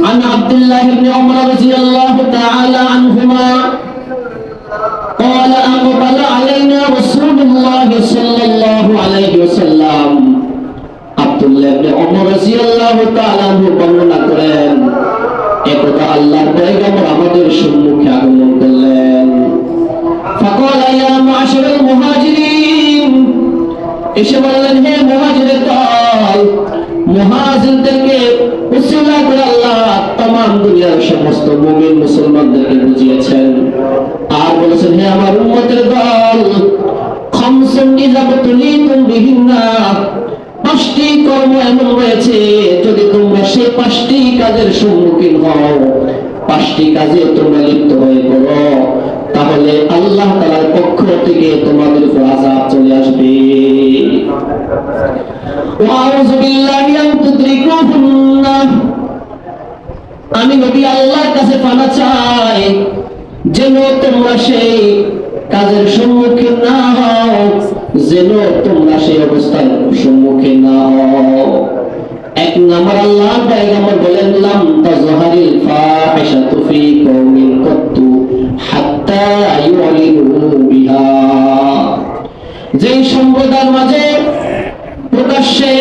عن عبد الله بن عمر رضي الله تعالى عنهما قال أقبل علينا رسول الله صلى الله عليه وسلم আব্দুল্লাহ ইবনে ওমর রাদিয়াল্লাহু তাআলা বর্ণনা করেন একদা আল্লাহর পয়গম্বর আমাদের সম্মুখে আগমন করলেন ফাকালা ইয়া মা'শারাল মুহাজিরিন এসে বললেন হে মুহাজিরের দল মুহাজিরদেরকে উসিলা করে আল্লাহ तमाम দুনিয়ার সমস্ত মুমিন মুসলমানদেরকে বুঝিয়েছেন আর বলেছেন হে আমার উম্মতের দল খামসুন ইযাবতুলিতুম বিহিন্না পাঁচটি কর্ম এমন রয়েছে যদি তোমরা সেই পাঁচটি কাজের সম্মুখীন হও পাঁচটি কাজে তোমরা লিপ্ত হয়ে পড়ো তাহলে আল্লাহ তাআলার পক্ষ থেকে তোমাদের উপর আযাব চলে আসবে ওয়াউযু বিল্লাহি আন তুদরিকুহুন্না আমি নবী আল্লাহর কাছে পানা চাই যেন তোমরা সেই কাজের সম্মুখীন না হও যেন তোমরা সেই অবস্থার সম্মুখীন না হও এক নম্বর আল্লাহ পয়গম্বর বলেন লাম তাজহারিল ফাহিশাতু ফি কওমিন কাত্তু হাত্তা ইউলিনু বিহা যেই সম্প্রদায়ের মাঝে প্রকাশ্যে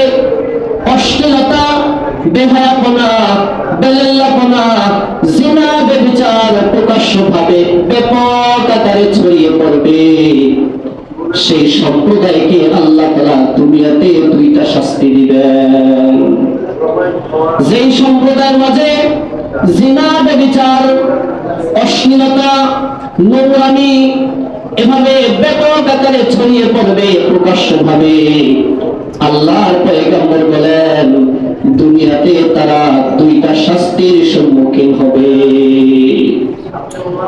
অশ্লীলতা বেহায়াপনা বেলাল্লাপনা জিনা ব্যভিচার প্রকাশ্যভাবে ব্যাপক আকারে ছড়িয়ে পড়বে সেই সম্প্রদায়কে আল্লাহ তাআলা দুনিয়াতে দুইটা শাস্তি দিবেন যেই সম্প্রদায়ের মাঝে জিনা ব্যভিচার অশ্লীলতা নোংরামি এভাবে ব্যাপক আকারে ছড়িয়ে পড়বে প্রকাশ্যভাবে আল্লাহর পয়গম্বর বলেন দুনিয়াতে তারা দুইটা শাস্তির সম্মুখীন হবে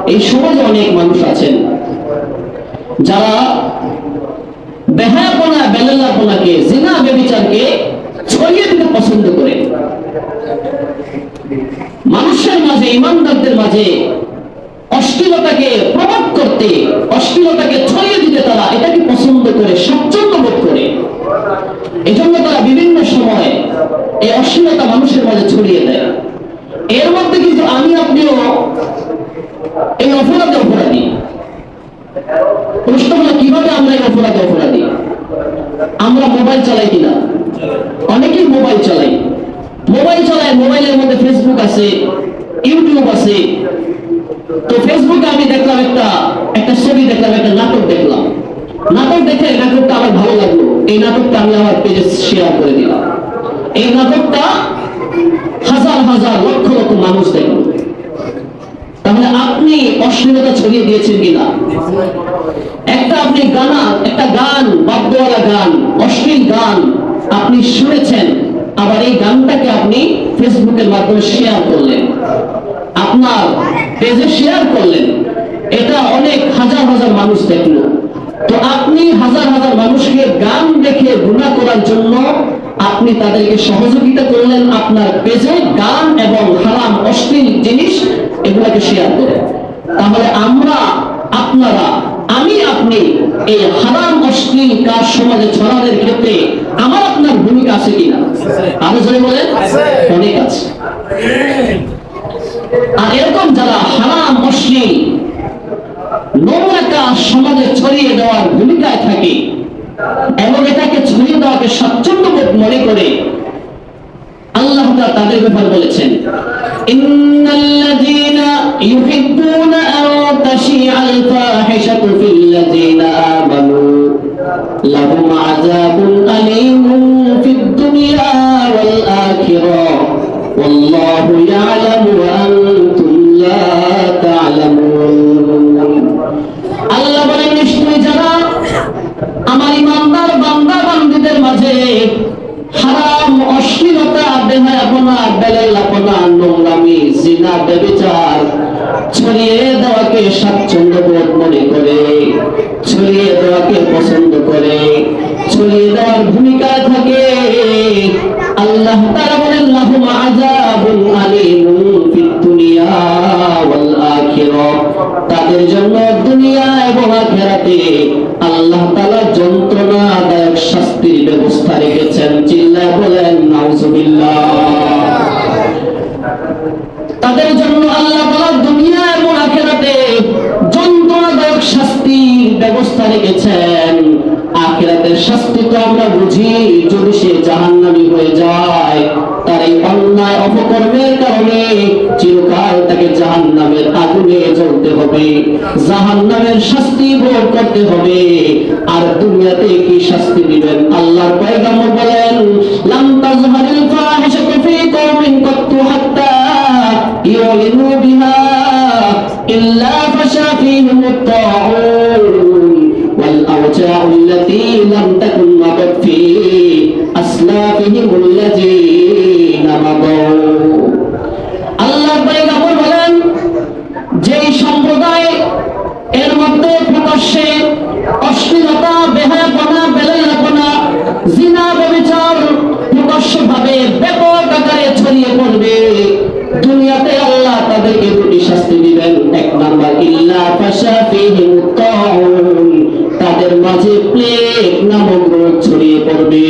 এই সমাজে অনেক মানুষ আছেন যারা বেহায়াপনা বেলাল্লাপনাকে জিনা ব্যভিচারকে ছড়িয়ে দিতে পছন্দ করে মানুষের মাঝে ইমানদারদের মাঝে অশ্লীলতাকে প্রমোট করতে অশ্লীলতাকে ছড়িয়ে দিতে তারা এটাকে পছন্দ করে স্বাচ্ছন্দ্য বোধ করে এজন্য তারা বিভিন্ন সময় এই অশ্লীলতা মানুষের মাঝে ছড়িয়ে দেয় এর মধ্যে কিন্তু আমি আপনিও এই অপরাধী প্রশ্ন হলো কিভাবে আমরা এই অপরাধী আমরা মোবাইল চালাই কিনা অনেকেই মোবাইল চালাই মোবাইলের মধ্যে ফেসবুক আছে ইউটিউব আছে তো ফেসবুকে আমি দেখলাম একটা ছবি দেখলাম একটা নাটক দেখলাম নাটক দেখে নাটকটা আমার ভালো লাগলো এই নাটকটা আমি আমার পেজে শেয়ার করে দিলাম এই নাটকটা হাজার হাজার লক্ষ লক্ষ মানুষ দেখলো তাহলে আপনি অশ্লীলতা ছড়িয়ে দিয়েছেন কিনা আপনি একটা গান বাদ্যওয়ালা গান অশ্লীল গান আপনি শুনেছেন আবার এই গানটাকে আপনি ফেসবুকের মাধ্যমে শেয়ার করলেন আপনার পেজে শেয়ার করলেন এটা অনেক হাজার হাজার মানুষ দেখলো তো আপনি হাজার হাজার মানুষকে গান দেখে গুনাহ করার জন্য আপনি তাদেরকে সহযোগিতা করলেন আপনার পেজে গান এবং হারাম অশ্লীল জিনিস এগুলোকে শেয়ার করে তাহলে আপনারা আমি আপনি এই হারাম অশ্লীল কাজ সমাজে ছড়ানোর ক্ষেত্রে আমার আপনার ভূমিকা আছে কিনা আরো জোরে বলেন অনেক আছে আর এরকম যারা হারাম অশ্লীল নোংরা কাজ সমাজে ছড়িয়ে দেওয়ার ভূমিকায় থাকে এবং এটাকে ছড়িয়ে দেওয়াকে স্বাচ্ছন্দ্য বোধ মনে করে আল্লাহ তাআলা তাদের ব্যাপারে বলেছেন ইন্নাল্লাযীনা ইউহিব্বুনা আন তাশিআল ফাহিশাতু ফিল্লাযীনা আমানু লাহুম আযাবুন আলীমুন ফিদ দুনিয়া ওয়াল আখিরাহ ওয়াল্লাহু ইয়ালামু ওয়া আনতুম লা তা'লামুন আল্লাহ বলেন নিশ্চয়ই যারা আমার ইমানদার বান্দা বান্দীদের মাঝে হারাম অশ্লীলতা বেহায়াপনা বেলাল্লাপনা নোংরামি জিনা ব্যভিচার ছড়িয়ে দেওয়াকে স্বাচ্ছন্দ্য বোধ মনে করে ছড়িয়ে দেওয়াকে পছন্দ করে ছড়িয়ে দেওয়ার ভূমিকায় থাকে আল্লাহ তাআলা বলেন লাহুম আযাবুন আলীমুন ফিদ দুনিয়া ওয়াল আখিরাহ তাদের জন্য দুনিয়া এবং আখিরাতে আল্লাহ তাআলা যন্ত্রণাদায়ক শাস্তির ব্যবস্থা রেখেছেন চিল্লায়ে বলেন নাউজুবিল্লাহ তাদের জন্য আল্লাহ তাআলা দুনিয়া এবং আখিরাতে যন্ত্রণাদায়ক শাস্তির ব্যবস্থা রেখেছেন। আখিরাতের শাস্তি তো আমরা বুঝি, যদি সে জাহান্নামী হয়ে যায় তার এই অন্যায় অপকর্মের কারণে চিরকাল তাকে জাহান্নামের আগুনে জ্বলতে হবে, জাহান্নামের শাস্তি ভোগ করতে হবে। আর দুনিয়াতে কি শাস্তি দিবেন? আল্লাহর পয়গম্বর বলেন, লাম তাজহারিল ফাহিশাতু ফী কওমিন কাত্তু হাত্তা ইউলিনু বিহা ইল্লা ফাশা ফীহিমুত তাউন ওয়াল আওজাউ আল্লাতী লাম তাকুন মাদাত ফী আসলাফিহিমুল লাযীনা মাদাউ। আল্লাহর পয়গম্বর বলেন, যেই সম্প্রদায় এর মধ্যে প্রকাশ্যে অশ্লীলতা, বেহায়াপনা, বেলায়াপনা, জিনা, ব্যভিচার প্রকাশ্যভাবে ব্যাপক আকারে ছড়িয়ে পড়বে, দুনিয়াতে আল্লাহ তাদেরকে দুটি শাস্তি দিবেন। এক নাম্বার, ইল্লা ফাশা ফীহিমুত তাউন, তাদের মাঝে প্লেগ নামক রোগ ছড়িয়ে পড়বে।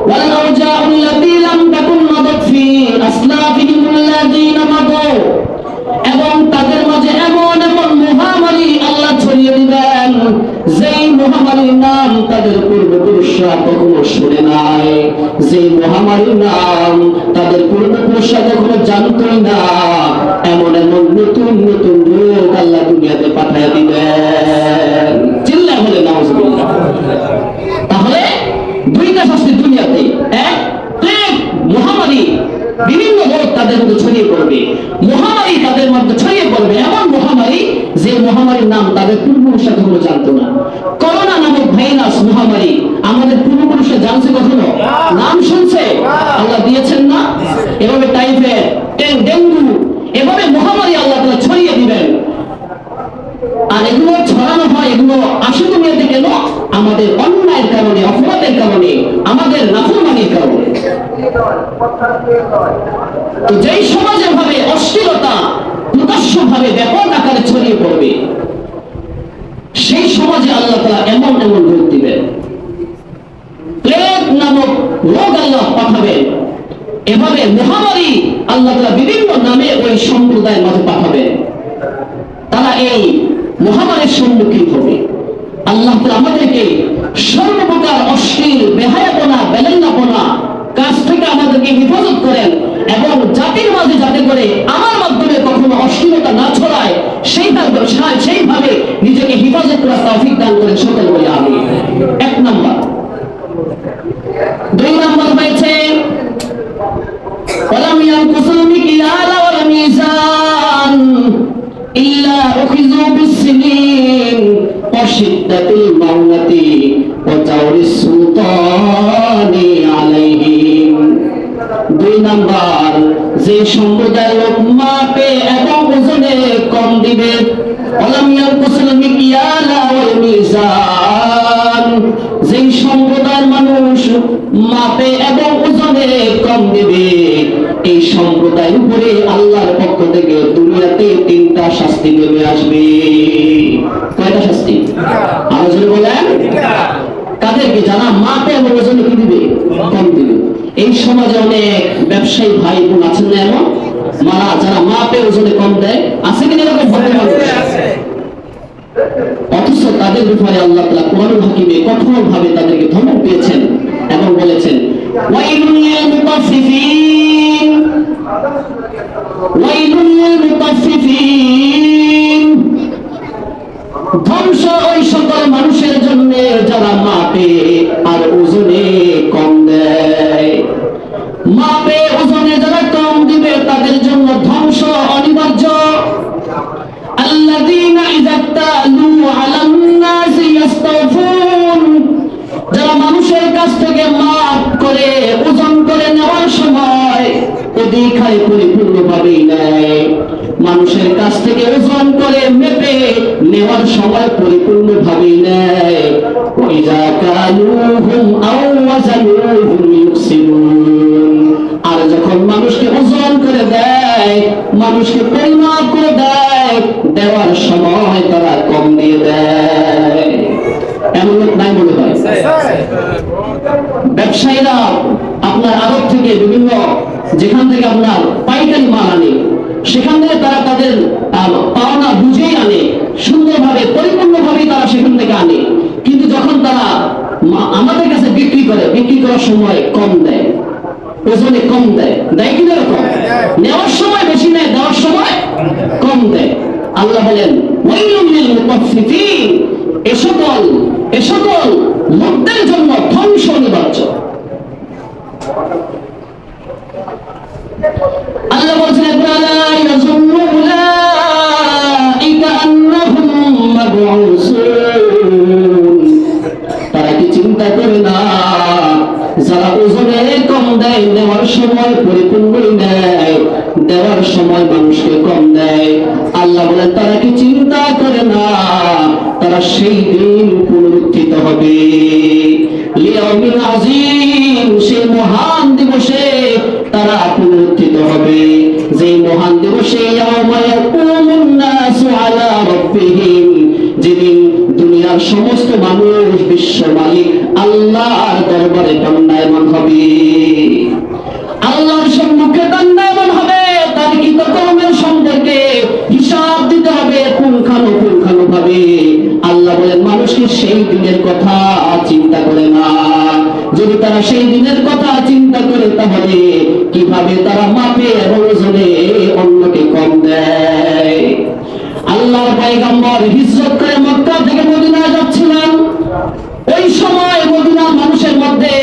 ওয়াল আওজাউ আল্লাতী লাম তাকুন মাদাত ফী আসলাফিহিমুল লাযীনা মাদাউ, এবং তাদের মাঝে এমন এমন মহামারী আল্লাহ ছড়িয়ে দিবেন, যেই মহামারীর নাম তাদের পূর্বপুরুষরা কখনো শুনে নাই, যে মহামারীর নাম তাদের পূর্বপুরুষরা কখনো জানতই না। এমন এমন নতুন নতুন রোগ আল্লাহ দুনিয়াতে পাঠিয়ে দিবেন। চিল্লায় বলে নাউজুবিল্লাহ। তাহলে দুইটা শাস্তি দুনিয়াতে, এক প্লেগ মহামারী, বিভিন্ন রোগ তাদের মধ্যে ছড়িয়ে পড়বে, মহামারী তাদের মধ্যে ছড়িয়ে পড়বে, এমন মহামারী যে মহামারীর নাম তাদের পূর্বপুরুষরা কখনো জানতো না। করোনা নামক ভাইরাস মহামারী আমাদের পূর্বপুরুষরা জানছে কখনো? নাম শুনছে? আল্লাহ দিয়েছেন না? এভাবে টাইফয়েড, ডেঙ্গু, এভাবে মহামারী আল্লাহ তাআলা ছড়িয়ে দিবেন। আর এগুলো ছড়ানো হয়, এগুলো আসে দুনিয়াতে কেন? আমাদের অন্যায়ের কারণে, অপরাধের কারণে, আমাদের নাফরমানির কারণে। তো যেই সমাজে ভাবে অশ্লীলতা প্রকাশ্যভাবে ব্যাপক আকারে ছড়িয়ে পড়বে, সেই সমাজে আল্লাহ তাআলা এমন এমন রোগ দিবেন, প্লেগ নামক রোগ আল্লাহ পাঠাবেন। এভাবে মহামারী আল্লাহ তাআলা বিভিন্ন নামে ওই সম্প্রদায়ের মাঝে পাঠাবেন। তারা এই মহামারীর সম্মুখীন হবে। আল্লাহ তাআলা আমাদেরকে সর্বপ্রকার অশ্লীল, বেহায়াপনা, বেলায়াপনা কাজ থেকে আমাদেরকে হেফাজত করেন, এবং জাতির মাঝে যাতে করে আমার মাধ্যমে কখনো অশ্লীলতা না ছড়ায়, সেইভাবে নিজেকে হেফাজত করার তৌফিক দান করেন। সকল বলে আমিন। এক নাম্বার। দুই নাম্বার হয়েছে, ওয়ালাম ইয়ানকুসুল মিকিয়াল ওয়াল মিজান ইল্লা উখিযু বিসসিনিন ওয়া শিদ্দাতিল মাউনাতি ওয়া জাওরিস সুলতানি আলাইহিম। দুই নাম্বার, যে সম্প্রদায় লোক মাপে এবং ওজনে কম দিবে, ওয়ালাম ইয়ানকুসুল মিকিয়াল ওয়াল মিজান, যে সম্প্রদায়ের মানুষ মাপে এবং ওজনে কম দিবে, এই সম্প্রদায়ের উপরে আল্লাহর পক্ষ থেকে দুনিয়াতে তিনটা শাস্তি নেমে আসবে। কয়টা শাস্তি? আরো জোরে বলেন। কাদেরকে? যারা মাপে এবং ওজনে কি দিবে? কম দিবে। এই সমাজে অনেক ব্যবসায়ী ভাই বোন আছেন না এমন, যারা মাপে ওজনে কম দেয়? আছে কিনা এরকম ভদ্র মানুষ? অথচ তাদের ব্যাপারে আল্লাহ তাআলা কোরআনুল হাকিমে কঠোরভাবে তাদেরকে ধমক দিয়েছেন এবং বলেছেন, ওয়াইলুল লিল মুতাফফিফিন, ওয়াইলুল লিল মুতাফফিফিন, ধ্বংস ওই সকল মানুষের জন্য যারা মাপে আর ওজনে কম দেয়। মাপে ওজনে যারা কম দিবে তাদের জন্য ধ্বংস অনিবার্য। আল্লাযীনা ইযা তালু আলান নাসি ইস্তাওফুন, যারা মানুষের কাছ থেকে মাপ করে, ওজন করে নেওয়ার সময় অধিকারে পরিপূর্ণভাবেই নেয়। মানুষের কাছ থেকে ওজন করে মেপে নেওয়ার সময় পরিপূর্ণভাবেই নেয়। ওয়াইযা কালুহুম আও ওয়াজানুহুম ইউকসিরুন, আর যখন মানুষকে ওজন করে দেয়, মানুষকে পরিমাপ করে দেয়, দেওয়ার সময় তারা কম দিয়ে দেয়। এমন লোক নাই মনে হয়? ব্যবসায়ীরা আপনার আড়ত থেকে বিভিন্ন যেখান থেকে আপনার পাইকারি মাল আনে, সেখান থেকে তারা তাদের পাওনা বুঝেই আনে, সুন্দরভাবে পরিপূর্ণভাবে তারা সেখান থেকে আনে। কিন্তু যখন তারা আমাদের কাছে বিক্রি করে, বিক্রি করার সময় কম দেয়, ওজনে কম দেয়, দেয় কিনা এরকম? নেওয়ার সময় বেশি নেয়, দেওয়ার সময় কম দেয়। আল্লাহ বলেন ওয়াইলুল লিল মুতাফফিফিন, এ সকল লোকদের জন্য ধ্বংস অনিবার্য। আল্লাহ বলেছেন আলা ইয়াযুন্নু উলাইকা আন্নাহুম মাবউসুন, তারা কি চিন্তা করে না যারা ওজনে কম দেয়, নেওয়ার সময় পরিপূর্ণই নেয়, দেওয়ার সময় মানুষকে কম দেয়, আল্লাহ বলেন তারা কি চিন্তা করে না তারা সেই দিন পুনরুত্থিত হবে। লিয়াউমিন আযীম, সেই মহান দিবসে তারা পুনরুত্থিত হবে। যে মহান দিবসে ইয়াউমা ইয়াকুমুন নাসু আলা রাব্বিহিম, যেদিন দুনিয়ার সমস্ত মানুষ বিশ্ব মালিক আল্লাহর দরবারে দণ্ডায়মান হবে, আল্লাহর সম্মুখে দণ্ডায়মান হবে। তার কৃতকর্মের সম্পর্কে হিসাব দিতে হবে পুঙ্খানুপুঙ্খানুভাবে। আল্লাহ বলেন মানুষকে সেই দিনের কথা চিন্তা করে না। যদি তারা সেই দিনের কথা চিন্তা করে তাহলে কিভাবে তারা মাপে এবং ওজনে অন্যকে কম দেয়। আল্লাহর পয়গম্বর হিজরত করে মক্কা থেকে মদিনায় যাচ্ছিলেন। ওই সময় মদিনার মানুষের মধ্যে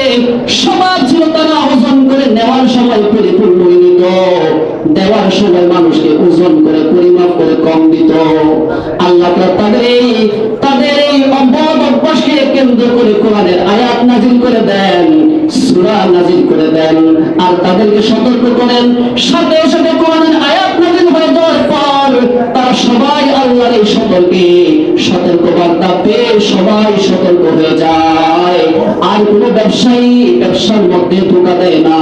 স্বভাব ছিল তারা ওজন করে নেওয়ার সময় পরিপূর্ণ নিত, দেওয়ার সময় মানুষকে ওজন করে পরিমাপ করে কম দিত। আল্লাহ তাদের এই অবদ অভ্যাসকে কেন্দ্র করে কোরআনের আয়াত নাজিল করে দেন, সূরা নাজিল করে দেন, আর তাদেরকে সতর্ক করেন। সাথে সাথে কোরআনের আয়াত নাজিল হয়ে যাওয়ার পর তারা সবাই আল্লাহর এই সতর্ক বার্তা পেয়ে সবাই সতর্ক হয়ে যায়। আর কোনো ব্যবসায়ী ব্যবসার মধ্যে ধোঁকা দেয় না,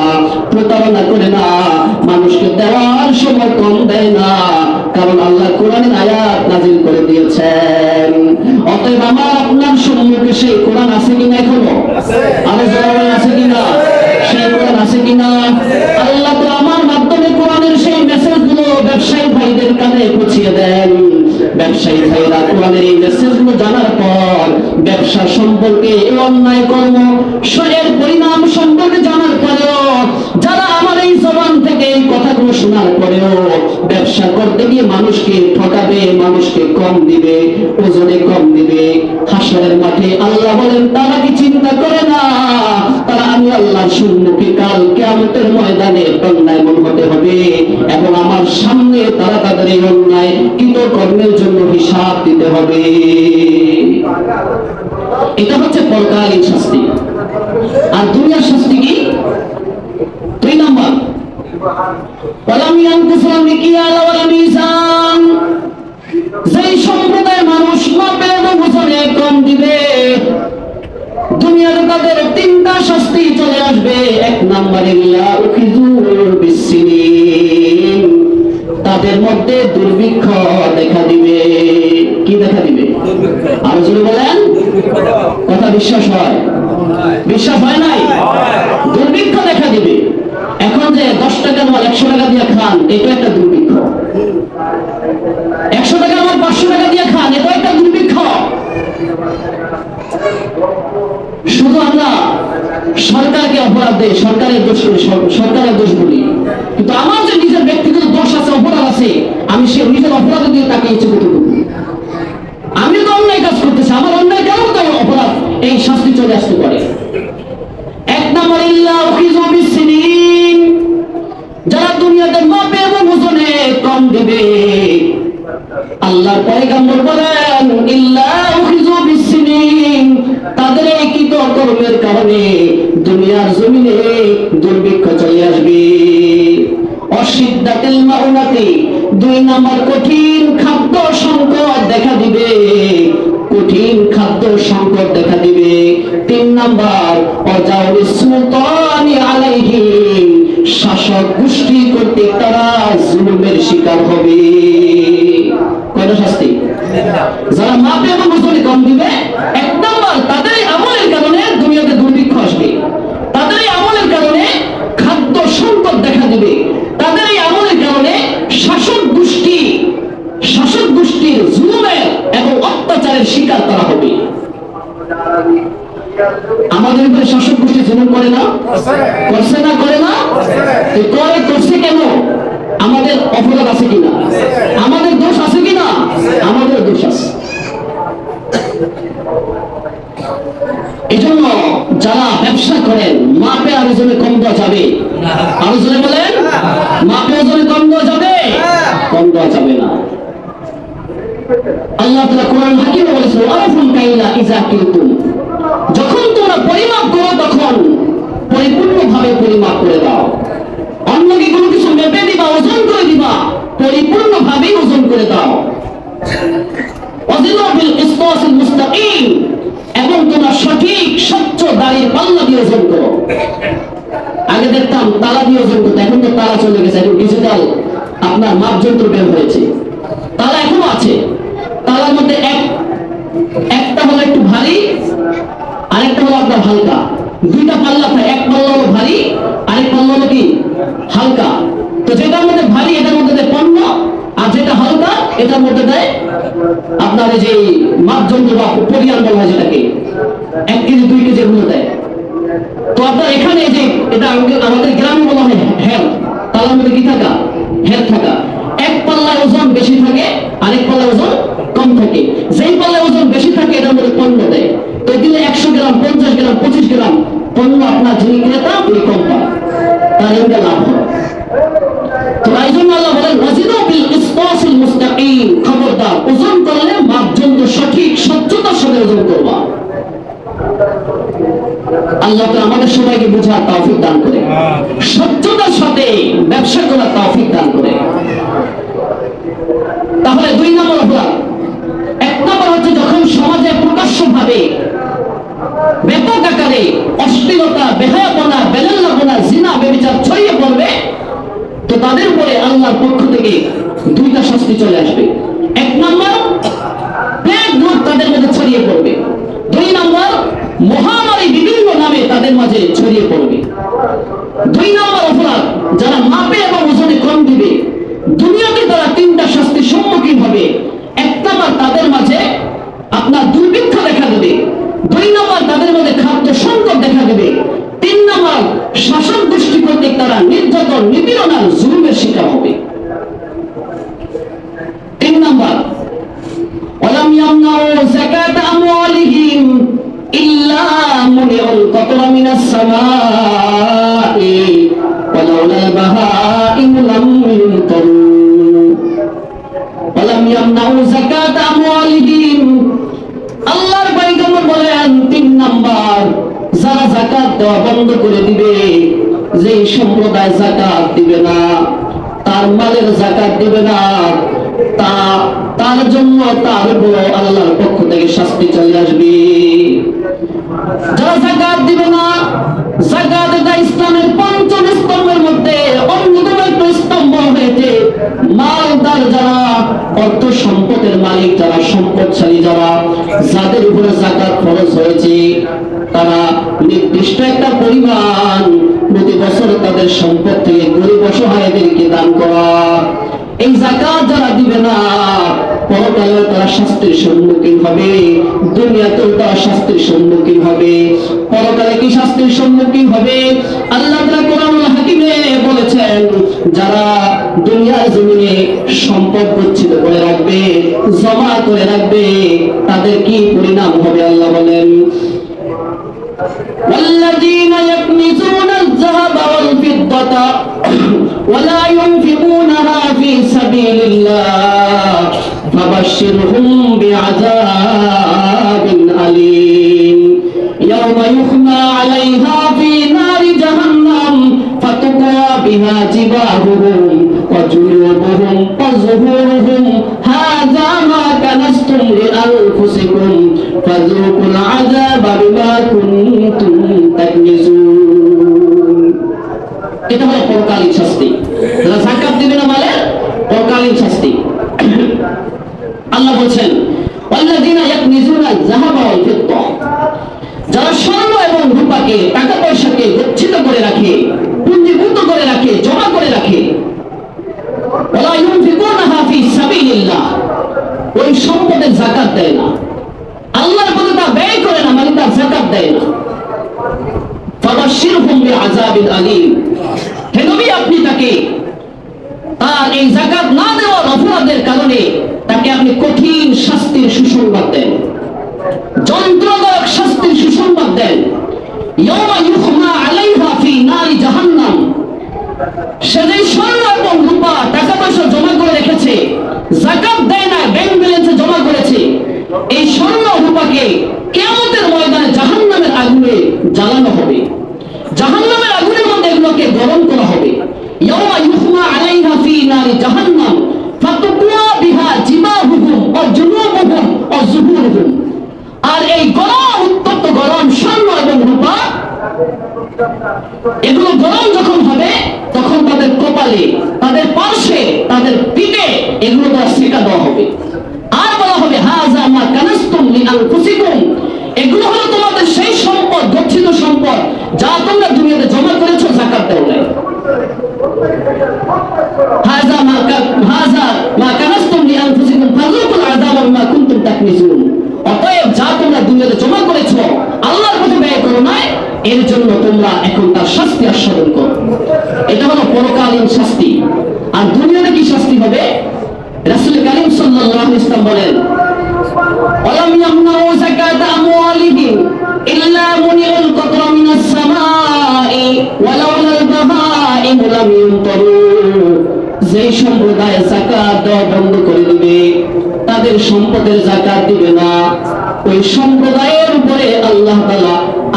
প্রতারণা করে না, মানুষকে দেওয়ার সময় কম দেয় না, কারণ আল্লাহ কোরআনের আয়াত নাজিল করে দিয়েছেন। অতএব আমার আপনার সম্মুখে সেই কোরআন আছে কিনা এখনো? আরো জোরে আছে কিনা? সেই কোরআন আছে কিনা? আল্লাহ তো আমার মাধ্যমে কোরআনের সেই মেসেজগুলো ব্যবসায়ী ভাইদের কানে পৌঁছিয়ে দেন। ব্যবসায়ী ভাইরা কোরআনের এই মেসেজগুলো জানার পর ব্যবসা সম্পর্কে, অন্যায় কর্ম এর পরিণাম সম্পর্কে জানার পরেও, যারা আমার এই জবান থেকে এই কথাগুলো শোনার পরেও ব্যবসা করতে গিয়ে মানুষকে ঠকাবে, মানুষকে কম দিবে, ওজনে কম দিবে, হাসরের মাঠে আল্লাহ বলেন তারা কি চিন্তা করে না তারা আমি আল্লাহর সম্মুখে কাল কিয়ামতের ময়দানে দণ্ডায়মান হতে হবে এবং আমার সামনে তারা তাদের এই অন্যায় কৃতকর্মের জন্য হিসাব দিতে হবে। এটা হচ্ছে পরকালীন শাস্তি। আর দুনিয়ার শাস্তি কি? 2 নাম্বার, ওয়ালাম ইয়ানকুসুল মিকিয়াল ওয়াল মিজান, যেই সম্প্রদায়ের মানুষ মাপে এবং ওজনে কম দিবে, দুনিয়াতে তাদের 3টা শাস্তি চলে আসবে। 1 নম্বরে তাদের মধ্যে দুর্ভিক্ষ দেখা দিবে। কি দেখা দিবে? আর যদি বলেন কথা বিশ্বাস হয়? বিশ্বাস হয় নাই? দুর্ভিক্ষ দেখা দিবে। এখন যে 10 টাকার মাল 100 টাকা দিয়ে খান, এটা একটা দুর্ভিক্ষ। 100 টাকার মাল 500 টাকা দিয়ে খান, এটা একটা দুর্ভিক্ষ। শুধু আমরা সরকারকে অপরাধ দেই, সরকারের দোষ বলি, কিন্তু আমার যে নিজের ব্যক্তিগত দোষ আছে, অপরাধ আছে, আমি সে নিজের অপরাধ দিয়ে তাকে ইচ্ছে করতে পারি। আমি তো অন্যায় কাজ করতেছি, আমার অন্যায় কেমন তো অপরাধ এই শাস্তি চলে আসতে পারে। 1 নম্বর যারা দুনিয়াতে মাপে এবং ওজনে কম দিবে, আল্লাহর পয়গম্বর বলেন তাদের এই কৃতকর্মের কারণে দুনিয়ার জমিনে দুর্ভিক্ষ চলে আসবে। অশিদ্দাতিল মাউনাতি, 2 নম্বর কঠিন খাদ্য সংকট দেখা দিবে, কঠিন খাদ্য সংকট দেখা দিবে। 3 নম্বর অজাউরিস সুলতানি আলাইহিম, শাসক গোষ্ঠী কর্তৃক তারা জুলুমের শিকার হবে। কয়টা শাস্তি? যারা মাপে এবং ওজনে কম দিবে, 1 নম্বর তাদের আমলের কারণে দুনিয়াতে দুর্ভিক্ষ আসবে, তাদের আমলের কারণে খাদ্য সংকট দেখা দিবে। এরকম করে না? করছে না? করে না? করছে কেন? আমাদের অপরাধ আছে কিনা? আমাদের দোষ আছে কিনা? আমাদের দোষ আছে। এজন্য যারা ব্যবসা করেন মাপে আর ওজনে কম দেওয়া যাবে? আর ওজনে বলেন, মাপে ওজনে কম দেওয়া যাবে? কম দেওয়া যাবে না। আল্লাহ তাআলা কোরআন হাকিমে বলেছেন, ওয়ারাফুল কাইলা ইযা কিলতুম, যখন তোমরা পরিমাপ করো তখন পরিপূর্ণভাবে পরিমাপ করে দাও। অন্যকে কোনো কিছু মেপে দিবা, ওজন করে দিবা, পরিপূর্ণভাবে ওজন করে দাও। ওয়াজিনু বিল কিসতাসিল মুস্তাকিম, এবং তোমরা সঠিক স্বচ্ছ দাঁড়িয়ে পাল্লা দিয়ে ওজন করো। আগে দেখতাম তালা দিয়ে ওজন করতে, এখন তো তালা চলে গেছে, এখন ডিজিটাল আপনার মাপযন্ত্র বের হয়েছে। তালা এখনো আছে, তালার মধ্যে একটা হলো একটু ভারী, আরেকটা হলো আপনার হালকা। দুইটা পাল্লা থাকে, এক পাল্লা হলো ভারী, আরেক পাল্লা হলো কি হালকা। তো যেটার মধ্যে ভারী এটার মধ্যে দেয় 15, আর যেটা হালকা এটার মধ্যে দেয় আপনার যে মাপযন্ত্র বা পরিমাণ বলা হয় যেটাকে 1 কেজি 2 কেজি এগুলো দেয়। তো আপনার এখানে যে এটা আমাদের গ্রামে বলা হয় হেল, তালার মধ্যে কি থাকা? হেল থাকা। এক পাল্লায় ওজন বেশি থাকে, আরেক পাল্লায় ওজন কম থাকে। যেই পাল্লায় ওজন বেশি থাকে এটার মধ্যে 15 দেয়। তো দিলে 100 গ্রাম, 50 গ্রাম, 25 গ্রাম পণ্য আপনার যিনি ক্রেতা উনি কম পায়, তার এমনি লাভ হয়। তো এই জন্য আল্লাহ বলেন, ওয়াজিনু বিল কিসতাসিল মুস্তাকিম, খবরদার ওজন করলে মাপযন্ত্র সঠিক স্বচ্ছতার সাথে ওজন করবা। আল্লাহ তো আমাদের সবাইকে বোঝার তৌফিক দান করে, সত্যতার সাথে ব্যবসা করার তৌফিক দান করে। তাহলে 2 নম্বর অপরাধ। 1 নম্বর হচ্ছে যখন সমাজে প্রকাশ্যভাবে ব্যাপক আকারে অশ্লীলতা, বেহায়াপনা, বেলাল্লাপনা, জিনা, ব্যভিচার ছড়িয়ে পড়বে, তো তাদের উপরে আল্লাহর পক্ষ থেকে 2টা শাস্তি চলে আসবে। 1 নম্বর, প্লেগ রোগ তাদের মধ্যে ছড়িয়ে পড়বে। 2 নম্বর, মহামারী বিভিন্ন নামে তাদের মাঝে ছড়িয়ে পড়বে। 2 নম্বর অপরাধ, যারা মাপে এবং ওজনে কম দিবে, দুনিয়াতে তারা 3টা শাস্তির সম্মুখীন হবে। 1 নম্বর, তাদের মাঝে আপনার দুর্ভিক্ষ দেখা দেবে। 2 নম্বর, তাদের মধ্যে খাদ্য সংকট দেখা দেবে। 3 নম্বর, শাসক গোষ্ঠী কর্তৃক তারা নির্যাতন, নিপীড়ন আর জুলুমের শিকার হবে। 3 নম্বর, ওয়ালাম ইয়ামনাউ যাকাত আমওয়ালিহিম ইল্লা মুনিউল কাতরা মিনাস সামাই ওয়ালাউলাল বাহাইম লাম ইউতারু। ওয়ালাম ইয়ামনাউ যাকাত আমওয়ালিহিম, আল্লাহর পয়গম্বর বলেন 3 নাম্বার, যারা যাকাত দেওয়া বন্ধ করে দিবে, যে সম্প্রদায় যাকাত দিবে না, তার মালের যাকাত দিবে না, তার জন্য তার উপর আল্লাহর পক্ষ থেকে শাস্তি চলে আসবে। যারা যাকাত দিবে না, যাকাত এটা ইসলামের 5ম স্তম্ভের মধ্যে অন্যতম একটা স্তম্ভ হয়েছে। মালদার যারা, অর্থ সম্পদের মালিক যারা, সম্পদশালী যারা, যাদের উপরে যাকাত ফরজ হয়েছে, তারা নির্দিষ্ট একটা পরিমাণ প্রতি বছর তাদের সম্পদ থেকে গরিব অসহায়দেরকে দান করা। এই যাকাত যারা দিবে না, পরকালে তারা শাস্তির সম্মুখীন হবে, দুনিয়াতেও তারা শাস্তির সম্মুখীন হবে। পরকালে কি শাস্তির সম্মুখীন হবে? আল্লাহ তাআলা কোরআনুল হাকিমে বলেছেন, যারা দুনিয়ার জমিনে সম্পদ গচ্ছিত করে রাখবে, জমা করে রাখবে, তাদের কি পরিণাম হবে আল্লাহ বলেন, والذين يكنزون الذهب والفضة ولا ينفقونها في سبيل الله فبشرهم بعذاب أليم يوم يحمى عليها في نار جهنم فتقوى بها جباههم وجنوبهم وظهورهم هذا ما كنزتم لأنفسكم فذوقوا العذاب بما كنتم تكنزون। এটা হলো পরকালীন শাস্তি। যারা যাকাত দিবে না মালের, পরকালীন শাস্তি। আল্লাহ বলছেন, ওয়াল্লাযীনা ইয়াকনিজুনা আয-যাহাবা ওয়াল ফিদ্দা, যারা স্বর্ণ এবং রূপাকে, টাকা পয়সাকে গচ্ছিত করে রাখে, পুঞ্জীভূত করে রাখে, জমা করে রাখে, ওয়ালা ইউনফিকুনাহা ফি সাবিলিল্লাহ, ওই সম্পদের যাকাত দেয় না, আল্লাহর পথে তা ব্যয় করে না, মানে তার যাকাত দেয় না। ফাবাশশিরহুম বিআযাবিন আলীম। হে নবী, আপনি তাকে তার এই যাকাত না দেওয়ার অপরাধের কারণে তাকে আপনি কঠিন শাস্তির সুসংবাদ দেন, যন্ত্রণাদায়ক শাস্তির সুসংবাদ দেন। ইয়াওমা ইউহমা আলাইহা ফি নারি জাহান্নাম। সে যে স্বর্ণ এবং রূপা টাকা পয়সা জমা করে রেখেছে, যাকাত দেয় না, ব্যাংক ব্যালেন্সে জমা করেছে, এই স্বর্ণ রূপাকে কিয়ামতের ময়দানে জাহান্নামের আগুনে জ্বালানো হবে। জাহান্নামের আগুনের মধ্যে এগুলোকে গরম করা হবে। ইয়াওমা ইউহমা আলাইহা ফি নারি জাহান্নাম ফাতুকুয়া বিহা জিবাহুহুম ওয়া জুনুবুহুম ওয়া যুহুরুহুম। আর এই গরম, উত্তপ্ত গরম স্বর্ণ এবং রূপা, এগুলো গরম যখন হবে তখন তাদের কপালে, তাদের পার্শ্বে, তাদের পিঠে এগুলো দ্বারা সেকা দেওয়া হবে। আর বলা হবে হাযা মা কানাসতুম লিআনফুসিকুম। এগুলো হলো তোমাদের সেই সম্পদ, গচ্ছিত সম্পদ যা তোমরা দুনিয়াতে জমা করেছো যাকাত দাও নাই। হাযা মা কানাসতুম লিআনফুসিকুম ফাযুকুল আযাবা বিমা কুনতুম তাকনিজুন। অতএব যা তোমরা দুনিয়াতে জমা করেছো, আল্লাহর পথে ব্যয় করো নাই, এর জন্য তোমরা এখন তার শাস্তি আস্বাদন করো। এটা হলো পরকালীন শাস্তি। আর দুনিয়াতে কি শাস্তি হবে? রাসূল কারীম সাল্লাল্লাহু আলাইহি ওয়াসাল্লাম বলেন, ওয়ালাম ইয়ামনাউ যাকাতা আমওয়ালিহিম ইল্লা মুনিউল কতরা মিনাস সামাই ওয়ালাউলাল বাহাইম লাম ইউনতারু। যে সম্প্রদায় যাকাত দেওয়া বন্ধ করে দিবে, তাদের সম্পদের যাকাত দিবে না, ওই সম্প্রদায়ের উপরে আল্লাহ তাআলা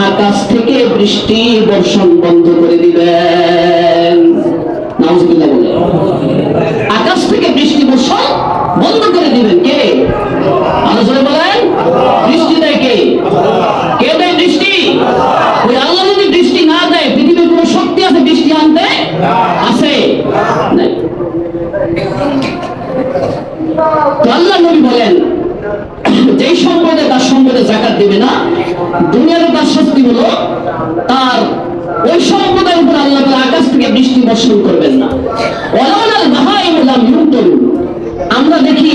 আকাশ থেকে বৃষ্টি বর্ষণ বন্ধ করে দিবেন। নাউজুবিল্লাহ বলে, আকাশ থেকে বৃষ্টি বর্ষণ বন্ধ করে দিবেন কে? আল্লাহ বলেন। বৃষ্টি দেয় কে? কে দেয় বৃষ্টি? ওই আল্লাহ যদি বৃষ্টি না দেয়, পৃথিবীর কোনো শক্তি আছে বৃষ্টি আনতে? আছে নাই। তো আল্লাহ নবী বলেন, যেই সম্পদে তার সম্পদে যাকাত দিবে না, দুনিয়াতে তার শাস্তি হলো তার ওই সম্পদের উপর আল্লাহ তাআলা আকাশ থেকে বৃষ্টি বর্ষণ করবেন না। ওয়ালাউলাল বাহাইম লাম ইউনতারু। আমরা দেখি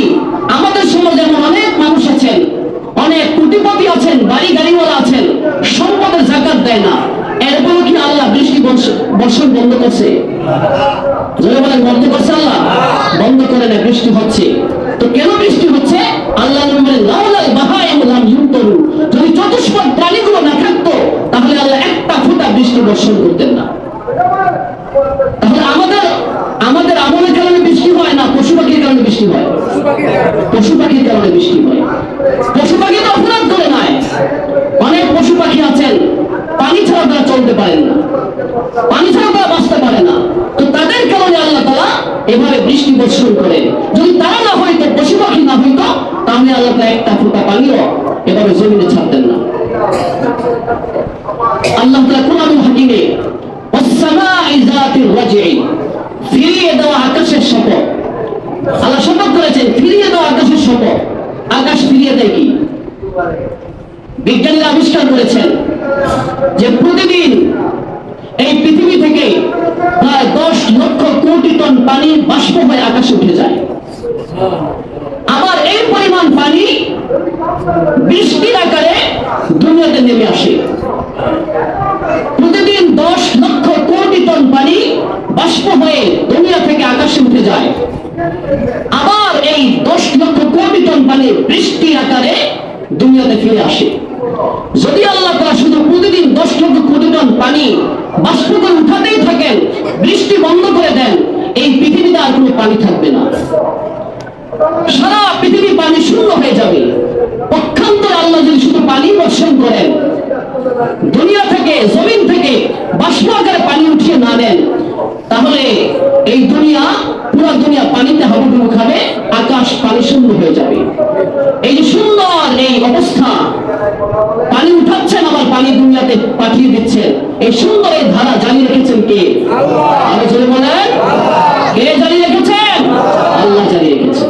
আমাদের সমাজে এমন অনেক মানুষ আছেন, অনেক কোটিপতি আছেন, বাড়ি গাড়িওয়ালা আছেন, সম্পদের যাকাত দেয় না। এরপরও কি আল্লাহ বৃষ্টি বর্ষণ বন্ধ করছে? জোরে বলেন, বন্ধ করছে আল্লাহ? বন্ধ করে না, বৃষ্টি হচ্ছে। তো কেন বৃষ্টি হচ্ছে? আল্লাহ বলেন লাউলাল বাহাইম লাম ইউনতারু। যদি চতুষ্পদ প্রাণীগুলো না থাকতো তাহলে আল্লাহ একটা ফোঁটা বৃষ্টি বর্ষণ করতেন না। তাহলে আমাদের আমলের কারণে বৃষ্টি হয় না, পশু পাখির কারণে বৃষ্টি হয়? পশু পাখির কারণে বৃষ্টি হয়। পশু পাখি তো অপরাধ করে নাই। অনেক পশু পাখি আছেন পানি ছাড়া তারা চলতে পারেন না, পানি ছাড়া তারা বাঁচতে পারে না। তো তাদের কারণে আল্লাহ তাআলা এভাবে বৃষ্টি বর্ষণ করেন। যদি তারা না হইতো, পশু পাখি না হইতো, তাহলে আল্লাহ তাআলা একটা ফোঁটা পানিও এভাবে জমিনে ছাড়তেন না। আল্লাহ তাআলা কুরআনুল হাকিমে ওয়াস-সামাই যাতির রাজঈ, ফিরিয়ে দেওয়া আকাশের শপথ, আল্লাহ শপথ করেছেন ফিরিয়ে দেওয়া আকাশের শপথ। আকাশ ফিরিয়ে দেয় কি? বিজ্ঞানীরা আবিষ্কার করেছেন যে প্রতিদিন এই পৃথিবী থেকে প্রায় 10 লক্ষ কোটি টন পানি বাষ্প হয়ে আকাশে উঠে যায়। আবার এই পরিমাণ পানি বৃষ্টির আকারে দুনিয়াতে নেমে আসে। প্রতিদিন 10 লক্ষ কোটি টন পানি বাষ্প হয়ে দুনিয়া থেকে আকাশে উঠে যায়। আবার এই 10 লক্ষ কোটি টন পানি বৃষ্টির আকারে দুনিয়াতে ফিরে আসে। যদি আল্লাহ তাআলা শুধু প্রতিদিন 10 লক্ষ কোটি টন পানি বাষ্প করে উঠাতেই থাকেন, বৃষ্টি বন্ধ করে দেন, এই পৃথিবীতে আর কোনো পানি থাকবে না। সারা পৃথিবী পানি শূন্য হয়ে যাবে। পক্ষান্তরে আল্লাহ যদি শুধু পানি বর্ষণ করেন, দুনিয়া থেকে, জমিন থেকে বাষ্প আকারে পানি উঠিয়ে না দেন, তাহলে এই দুনিয়া, পুরো দুনিয়া পানিতে হাবুডুবু খাবে, আকাশ পানি শূন্য হয়ে যাবে। এই যে সুন্দর এই অবস্থা, পানি উঠাচ্ছেন আবার পানি দুনিয়াতে পাঠিয়ে দিচ্ছেন, এই সুন্দর এই ধারা জারি রেখেছেন কে? আল্লাহ। জোরে বলেন, কে জারি রেখেছেন? আল্লাহ জারি রেখেছেন।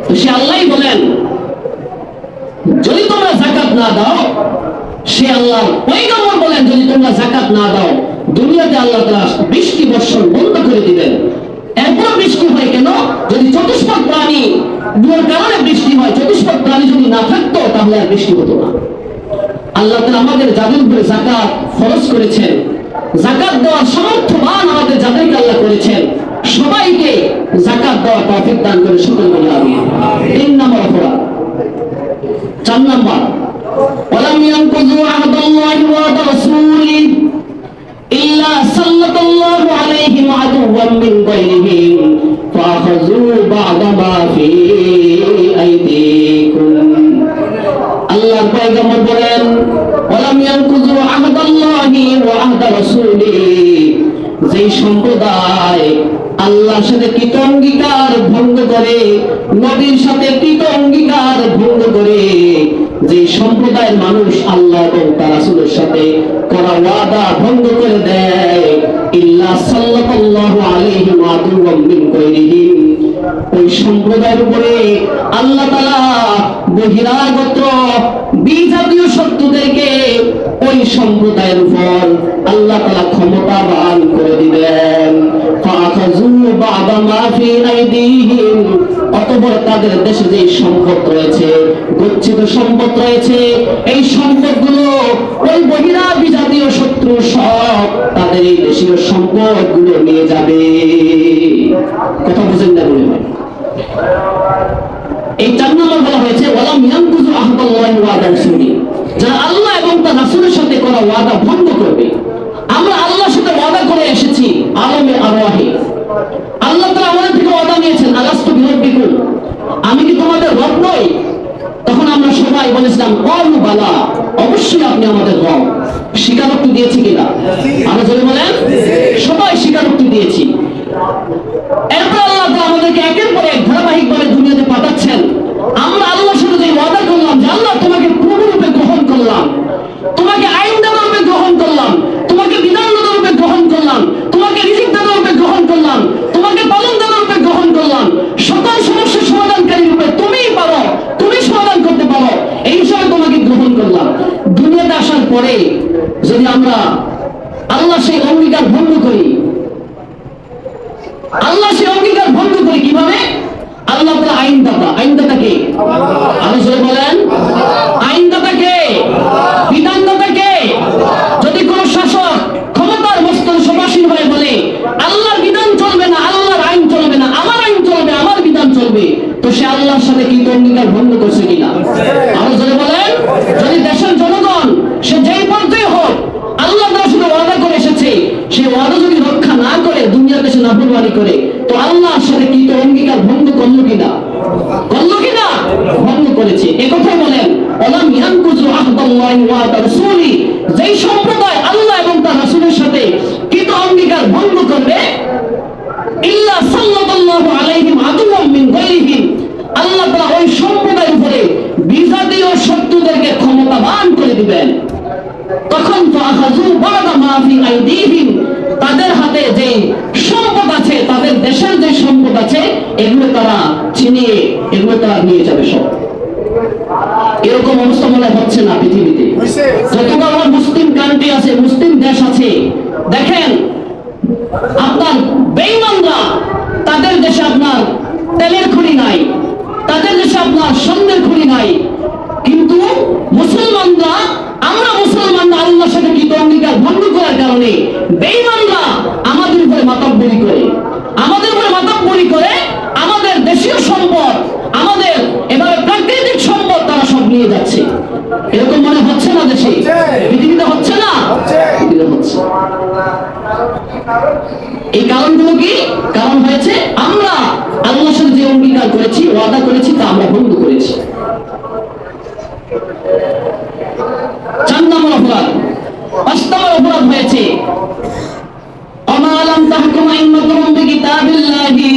তো সে আল্লাহই বলেন, যদি তোমরা যাকাত না দাও, সে আল্লাহ পয়গম্বর বলেন যদি তোমরা যাকাত না দাও, দুনিয়াতে আল্লাহ তাআলা বৃষ্টি বর্ষণ বন্ধ করে দিবেন। এরপর বৃষ্টি হয় কেন? যদি চতুষ্পদ প্রাণী দুটোর কারণে বৃষ্টি হয়। চতুষ্পদ প্রাণী যদি না থাকতো তাহলে আর বৃষ্টি হতো না। আল্লাহ তাআলা আমাদের যাদের উপরে যাকাত ফরজ করেছেন, যাকাত দেওয়ার সামর্থ্যবান আমাদের যাদেরকে আল্লাহ করেছেন, সবাইকে যাকাত দেওয়ার তৌফিক দান করে সকল বলি আমিন। 3 নম্বর অপরাধ। 4 নম্বর, ওয়ালাম ইয়ানকুযু আহদাল্লাহি ওয়া আহদা রাসূলিহি ইল্লা সাল্লাল্লাহু আলাইহি আদুওয়াম মিন গায়রিহিম ফাখাযু বা'দা মা ফি আইদিকুম। আল্লাহর পয়গম্বর বলেন, ওয়ালাম ইয়ানকুযু আহদাল্লাহি ওয়া আহদা রাসূলিহি, যেই সম্প্রদায় আল্লাহর সাথে কৃত অঙ্গীকার ভঙ্গ করে, নবীর সাথে কৃত অঙ্গীকার ভঙ্গ করে, যে সম্প্রদায়ের মানুষ আল্লাহ এবং তার রাসূলের সাথে করা ওয়াদা ভঙ্গ করে দেয়, ইল্লা সাল্লাল্লাহু আলাইহি ওয়াসাল্লাম মিন গায়রিহিম, ওই সম্প্রদায়ের উপরে আল্লাহ তাআলা বহিরাগত বিজাতীয় শত্রুদেরকে ওই সম্প্রদায়ের উপর আল্লাহ তাআলা ক্ষমতাবান করে দিবেন। ফাখাযু বা'দা মা ফি আইদিহিম, অতঃপর তাদের দেশে যে সম্পদ রয়েছে, গচ্ছিত সম্পদ রয়েছে, এই সম্পদগুলো ওই বহিরাবিজাতীয় শত্রু সব তাদের এই দেশীয় সম্পদগুলো নিয়ে যাবে। কথা বুঝেন না বলে এই 4 নম্বর বলা হয়েছে, ওয়ালাম ইয়ানকুযু আহদাল্লাহি ওয়া আহদা রাসূলিহি, যারা আল্লাহ এবং তার রাসূলের সাথে করা ওয়াদা ভঙ্গ করবে। আমরা আল্লাহর সাথে ওয়াদা করে এসেছি আলমে আরওয়াহে। আল্লাহ তাআলা আমাদের থেকে ওয়াদা নিয়েছেন, আলাস্তু বিরাব্বিকুম, আমি কি তোমাদের রব নই? তখন আমরা সবাই বলেছিলাম ক্বালু বালা, অবশ্যই আপনি আমাদের রব। স্বীকারোক্তি দিয়েছি কিনা? আমরা জোরে বলেন, সবাই স্বীকারোক্তি দিয়েছি। এরপর আল্লাহ তাআলা আমাদেরকে একের পর এক ধারাবাহিকভাবে দুনিয়াতে পাঠাচ্ছেন। আমরা আল্লাহর সাথে যে ওয়াদা করলাম যে আল্লাহ তোমাকে প্রভুরূপে গ্রহণ করলাম, তোমাকে আইনদাতা রূপে গ্রহণ করলাম, তোমাকে বিধানদাতা রূপে গ্রহণ করলাম, তোমাকে রিজিকদাতা রূপে গ্রহণ করলাম, তোমাকে পালনদাতা রূপে গ্রহণ করলাম, সকল সমস্যার সমাধানকারী রূপে তুমিই পারো, তুমি সমাধান করতে পারো, এই হিসাবে তোমাকে গ্রহণ করলাম। দুনিয়াতে আসার পরে যদি আমরা আল্লাহ সেই অঙ্গীকার ভঙ্গ করি, আল্লাহ সেই অঙ্গীকার ভঙ্গ করি কিভাবে? আল্লাহ তাআলা আইনদাতা, আইনদাতা কে? আল্লাহ বলেন, আইনদাতা কে? বিধানদাতা কে? যদি কোন শাসক ক্ষমতার মস্তন সমাসীন হয়ে বলে আল্লাহর বিধান চলবে না, আল্লাহর আইন চলবে না, আমার আইন চলবে, আমার বিধান চলবে, তো সে আল্লাহর সাথে কি অঙ্গীকার ভঙ্গ করছে কিনা? আল্লাহ বলেন, যদি দেশের জনগণ সে যেই পর্যায়ে হোক আল্লাহ তাআলা শুধু ওয়াদা করে এসেছে, সেই ওয়াদা যদি রক্ষা না করে দুনিয়ার দেশে নাফরমানি করে, তো আল্লাহর সাথে কি অঙ্গীকার ভঙ্গ করলো কিনা? করলো কিনা? ভঙ্গ করেছে। এই কথাই বলেন, ওয়ালাম ইয়ানকুযু আহদাল্লাহি ওয়া আহদা রাসূলিহি, যেই সম্প্রদায় আল্লাহ এবং তার রাসূলের সাথে কি অঙ্গীকার ভঙ্গ করবে, ইল্লা সাল্লাল্লাহু আলাইহি আদুওয়াম মিন গায়রিহিম, আল্লাহ তাআলা ওই সম্প্রদায়ের উপরে বিজাতীয় শত্রুদেরকে ক্ষমতাবান করে দিবেন। তখন ফাখাযু বা'দা মা ফি আইদিহিম, তাদের হাতে যে সম্পদ আছে, তাদের দেশের যে সম্পদ আছে, এগুলো তারা ছিনিয়ে, এগুলো তারা নিয়ে যাবে সব। এরকম অবস্থা মনে হচ্ছে না পৃথিবীতে। যতগুলো আমার মুসলিম কান্ট্রি আছে, মুসলিম দেশ আছে, দেখেন আপনার বেঈমানরা, তাদের দেশে আপনার তেলের খনি নাই, তাদের দেশে আপনার স্বর্ণের খনি নাই, কিন্তু মুসলমানরা, আমরা মুসলমানরা আল্লাহর সাথে কৃত অঙ্গীকার ভঙ্গ করার কারণে বেঈমানরা আমাদের উপরে মাতাব্বরি করে, আমাদের উপরে মাতাব্বরি করে আমাদের দেশীয় সম্পদ, আমাদের এবারে প্রাকৃতিক সম্পদ তারা সব নিয়ে যাচ্ছে। এরকম মনে হচ্ছে না দেশে? পৃথিবীতে হচ্ছে না? পৃথিবীতে হচ্ছে। এই কারণগুলো কি? কারণ হয়েছে আমরা আল্লাহর সাথে যে অঙ্গীকার করেছি, ওয়াদা করেছি, তা আমরা ভঙ্গ করেছি। 4 নম্বর অপরাধ। 5 নম্বর অপরাধ হয়েছে, আমা লাম তাহকুম আইম্মাতুহুম বিকিতাবিল্লাহি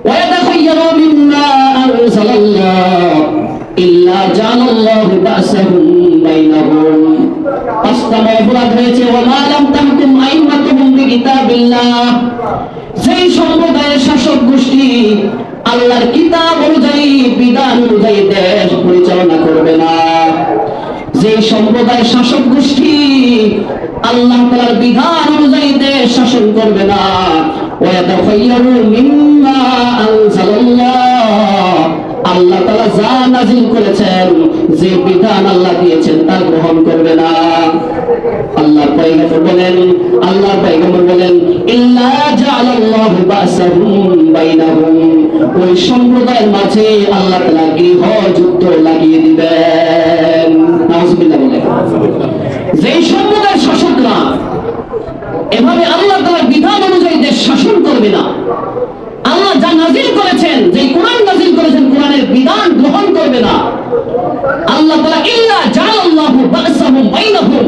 ওয়া ইয়াতাখায়্যারু মিম্মা আনজালাল্লাহ ইল্লা জাআলাল্লাহু বা'সাহুম বাইনাহুম। 5 নম্বর অপরাধ হয়েছে, আমা লাম তাহকুম আইম্মাতুহুম বিকিতাবিল্লাহ, সেই সম্প্রদায়ের শাসক গোষ্ঠী আল্লাহর কিতাব অনুযায়ী, বিধান অনুযায়ী দেশ পরিচালনা করবে না, যে সম্প্রদায়ের শাসক গোষ্ঠী আল্লাহ তাআলার বিধান অনুযায়ী দেশ শাসন করবে না, ওয়া ইয়াতাখায়্যারু মিম্মা আনজালাল্লাহ, আর আল্লাহ তাআলা যা নাযিল করেছেন, যে বিধান আল্লাহ দিয়েছেন তা গ্রহণ করবে না। আল্লাহর পয়গম্বর বলেন ইল্লা জাআলাল্লাহু বাসাহুম বাইনাহুম, ওই সম্প্রদায়ের মাঝে আল্লাহ তাআলা গৃহ যুদ্ধ লাগিয়ে দিবেন। নাউজুবিল্লাহ বলেন। যেই সম্প্রদায়ের শাসকরা এভাবে আল্লাহ তাআলার বিধান অনুযায়ী দেশ শাসন করবে না, আল্লাহ যা নাযিল করেছেন, যে কোরআন নাযিল করেছেন, কোরআনের বিধান গ্রহণ করবে না, আল্লাহ তাআলা ইল্লা জাআলাল্লাহু বাসাহুম বাইনাহুম,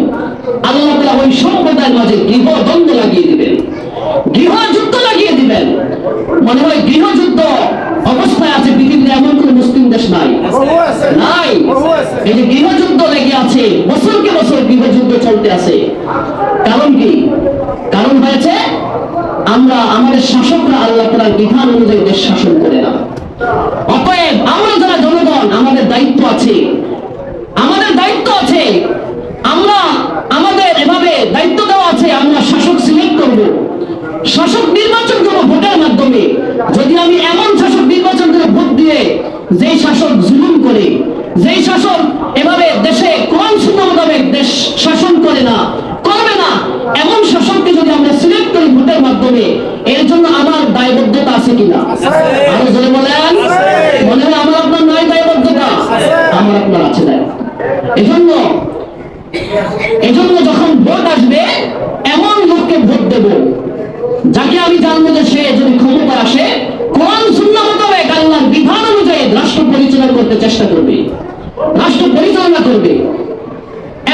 আল্লাহ তাআলা ওই সম্প্রদায়ের মাঝে গৃহদ্বন্দ্ব লাগিয়ে দিবেন, গৃহযুদ্ধ লাগিয়ে দিবেন। মনে হয় গৃহযুদ্ধ অবস্থায় আছে পৃথিবীতে এমন কোন মুসলিম দেশ নাই, নাই। এই যে গৃহযুদ্ধ লেগে আছে, বছরকে বছর গৃহযুদ্ধ চলতে আছে। কারণ কি? কারণ হয়েছে আমরা, আমাদের শাসকরা আল্লাহ তাআলার বিধান অনুযায়ী দেশ শাসন করে না। অতএব আমরা যারা জনগণ, আমাদের দায়িত্ব আছে, আমাদের দায়িত্ব আছে, আমরা আমাদের এভাবে দায়িত্ব দেওয়া আছে, আমরা শাসক সিলেক্ট করব, শাসক নির্বাচন করব ভোটের মাধ্যমে। যদি আমি এমন শাসক নির্বাচন করে ভোট দিয়ে, যেই শাসক জুলুম করে, যেই শাসক এভাবে দেশে কোরআন সুন্নাহ মোতাবেক দেশ শাসন করে না, করবে না, এমন শাসককে যদি আমরা সিলেক্ট করি ভোটের মাধ্যমে, এর জন্য আমার দায়বদ্ধতা আছে কিনা? আরো জোরে বলেন। মনে হয় আমার আপনার নাই দায়বদ্ধতা? আমার আপনার আছে দায়। এজন্য যখন ভোট আসবে, এমন লোককে ভোট দেব যাকে আমি জানবো যে সে যদি ক্ষমতা আসে, কোরআন সুন্নাহ মোতাবেক আল্লাহর বিধান অনুযায়ী রাষ্ট্র পরিচালনা করতে চেষ্টা করবে, রাষ্ট্র পরিচালনা করবে।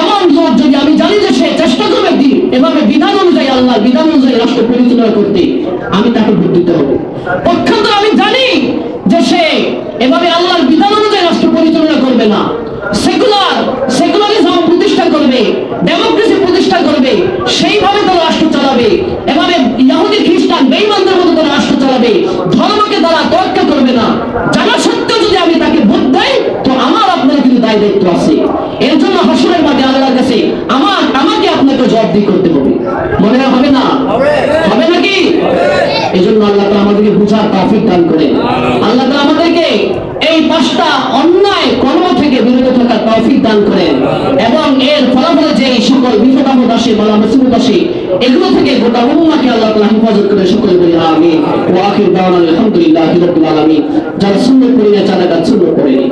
এমন লোক যদি আমি জানি যে সে চেষ্টা করবে এভাবে বিধান অনুযায়ী, আল্লাহর বিধান অনুযায়ী রাষ্ট্র পরিচালনা করতে, আমি তাকে ভোট দিতে হবে। পক্ষান্তরে আমি জানি যে সে এভাবে আল্লাহর বিধান অনুযায়ী রাষ্ট্র পরিচালনা করবে না, সেকুলারিজম প্রতিষ্ঠা করবে, ডেমোক্রেসি প্রতিষ্ঠা করবে, সেইভাবে তারা রাষ্ট্র চালাবে, এভাবে ইহুদি খ্রিস্টান বেঈমানদের মতো তারা রাষ্ট্র চালাবে, ধর্মকে তারা তোয়াক্কা করবে না, জানা সত্ত্বেও যদি আমি তাকে ভোট দেই, তো আমার আপনার কিন্তু দায় দায়িত্ব আছে। এর জন্য হাসরের মাঠে আল্লাহর কাছে আমাকে আপনাকে জবাবদিহি করতে হবে। মনে হবে না? হবে নাকি? এই জন্য আল্লাহ তাআলা আমাদেরকে বুঝার তৌফিক দান করেন। আল্লাহ তাআলা আমাদেরকে এই 5টা অন্যায় কর্ম থেকে বিরত থাকার তৌফিক দান করেন, এবং এর ফলাফলে যে সকল বিপদ আপদ আসে, বালা মুসিবত আসে, এগুলো থেকে গোটা উম্মাহকে আল্লাহ তাআলা হেফাজত করে। সকলে বলি আমিন। ওয়া আখির দাওয়ানা আলহামদুলিল্লাহি রাব্বিল আলামিন। যারা সুন্নাত পড়ে না, যারা সুন্নাত পড়েনি।